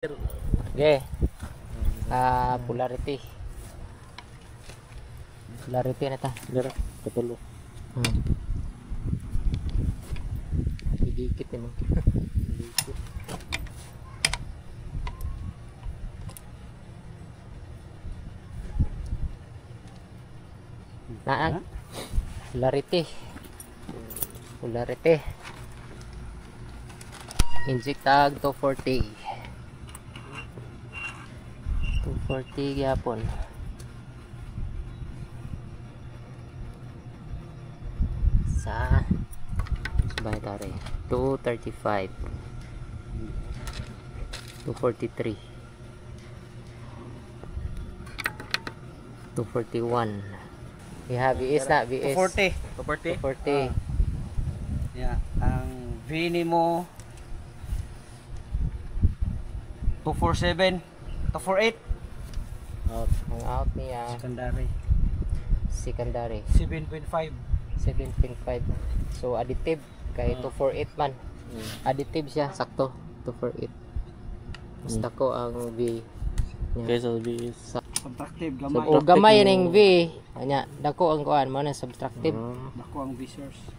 Okay. Polarity. Polarity na ta. Dara, katulo. Dikit mo. Naan? Polarity. Polarity. Inject tag 240. 240 gyapon. Sa sabay tare 235 243 241. We have VS na VS 240. 240. Yeah, ang Vini mo 247, 248. Ang out niya secondary 7.5. 7.5. So additive kay 248 man. Additive siya sakto 248. Basta ko ang V niya. Okay, so V is subtractive, gamay. So, gamay ning V. Anya dako ang kuan mo na subtractive. Dako ang V source.